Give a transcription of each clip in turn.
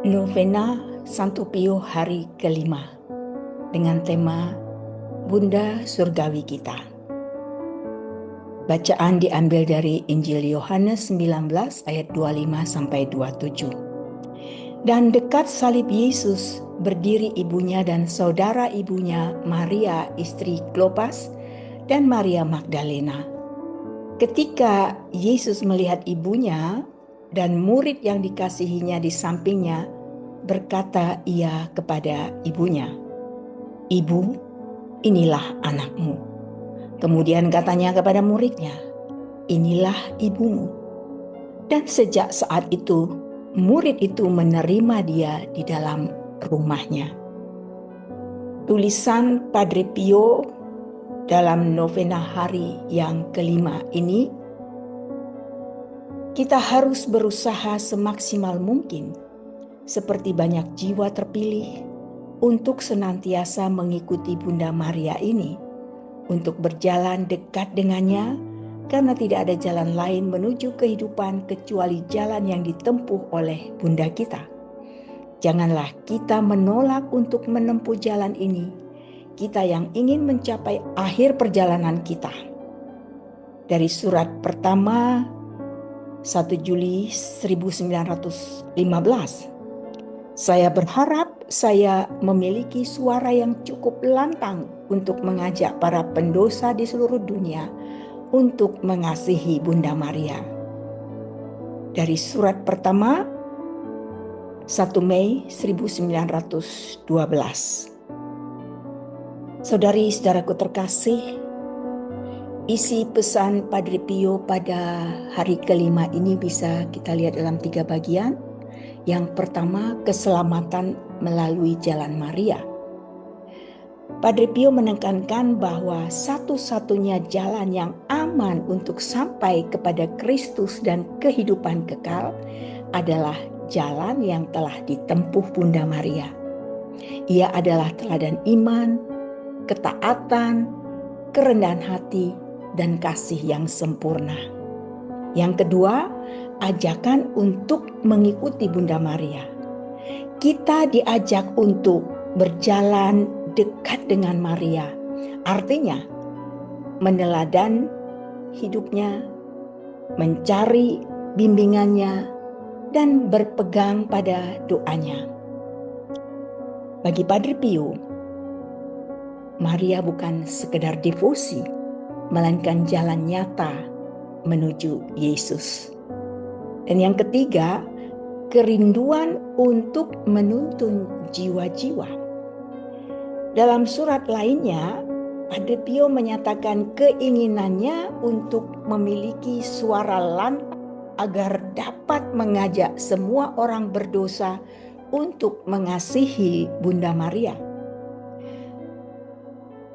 Novena Santo Pio hari kelima dengan tema Bunda Surgawi Kita. Bacaan diambil dari Injil Yohanes 19 ayat 25-27. Dan dekat salib Yesus berdiri ibunya dan saudara ibunya Maria istri Klopas dan Maria Magdalena. Ketika Yesus melihat ibunya dan murid yang dikasihinya di sampingnya, berkata ia kepada ibunya, "Ibu, inilah anakmu." Kemudian katanya kepada muridnya, "Inilah ibumu." Dan sejak saat itu, murid itu menerima dia di dalam rumahnya. Tulisan Padre Pio dalam novena hari yang kelima ini, kita harus berusaha semaksimal mungkin seperti banyak jiwa terpilih untuk senantiasa mengikuti Bunda Maria ini, untuk berjalan dekat dengannya, karena tidak ada jalan lain menuju kehidupan kecuali jalan yang ditempuh oleh Bunda kita. Janganlah kita menolak untuk menempuh jalan ini, kita yang ingin mencapai akhir perjalanan kita. Dari surat pertama 1 Juli 1915, saya berharap saya memiliki suara yang cukup lantang untuk mengajak para pendosa di seluruh dunia untuk mengasihi Bunda Maria. Dari surat pertama 1 Mei 1912. Saudari-saudaraku terkasih, isi pesan Padre Pio pada hari kelima ini bisa kita lihat dalam 3 bagian. Yang pertama, keselamatan melalui jalan Maria. Padre Pio menekankan bahwa satu-satunya jalan yang aman untuk sampai kepada Kristus dan kehidupan kekal adalah jalan yang telah ditempuh Bunda Maria. Ia adalah teladan iman, ketaatan, kerendahan hati, dan kasih yang sempurna. Yang kedua, ajakan untuk mengikuti Bunda Maria. Kita diajak untuk berjalan dekat dengan Maria. Artinya, meneladan hidupnya, mencari bimbingannya, dan berpegang pada doanya. Bagi Padre Pio, Maria bukan sekedar devosi, melainkan jalan nyata menuju Yesus. Dan yang ketiga, kerinduan untuk menuntun jiwa-jiwa. Dalam surat lainnya, Padre Pio menyatakan keinginannya untuk memiliki suara lantang agar dapat mengajak semua orang berdosa untuk mengasihi Bunda Maria.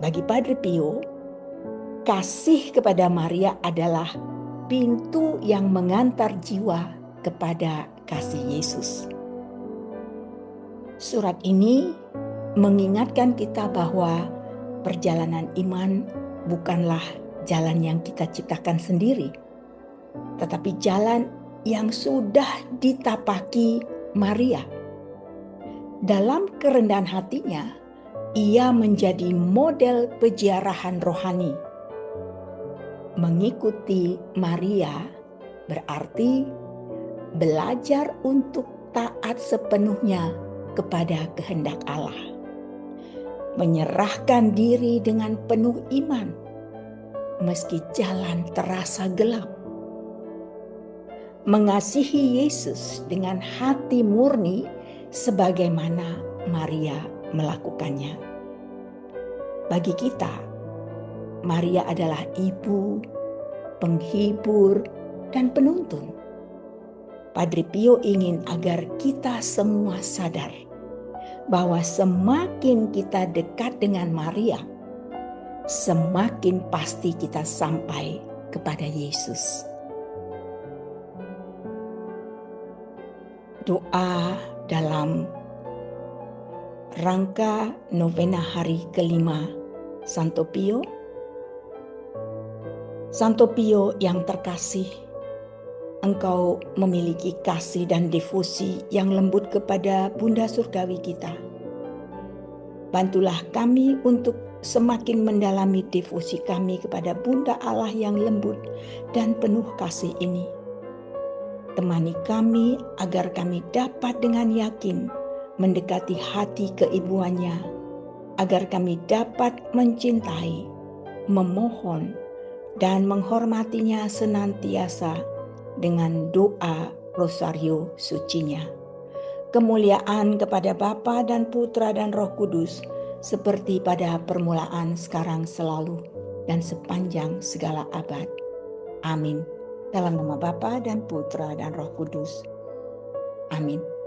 Bagi Padre Pio, kasih kepada Maria adalah pintu yang mengantar jiwa kepada kasih Yesus. Surat ini mengingatkan kita bahwa perjalanan iman bukanlah jalan yang kita ciptakan sendiri, tetapi jalan yang sudah ditapaki Maria. Dalam kerendahan hatinya, ia menjadi model peziarahan rohani. Mengikuti Maria berarti belajar untuk taat sepenuhnya kepada kehendak Allah. Menyerahkan diri dengan penuh iman, meski jalan terasa gelap. Mengasihi Yesus dengan hati murni sebagaimana Maria melakukannya. Bagi kita, Maria adalah ibu, penghibur, dan penuntun. Padre Pio ingin agar kita semua sadar bahwa semakin kita dekat dengan Maria, semakin pasti kita sampai kepada Yesus. Doa dalam rangka novena hari kelima Santo Pio. Santo Pio yang terkasih, Engkau memiliki kasih dan devosi yang lembut kepada Bunda Surgawi kita. Bantulah kami untuk semakin mendalami devosi kami kepada Bunda Allah yang lembut dan penuh kasih ini. Temani kami agar kami dapat dengan yakin mendekati hati keibuannya, agar kami dapat mencintai, memohon, dan menghormatinya senantiasa dengan doa rosario sucinya. Kemuliaan kepada Bapa dan Putra dan Roh Kudus, seperti pada permulaan, sekarang, selalu, dan sepanjang segala abad. Amin. Dalam nama Bapa dan Putra dan Roh Kudus. Amin.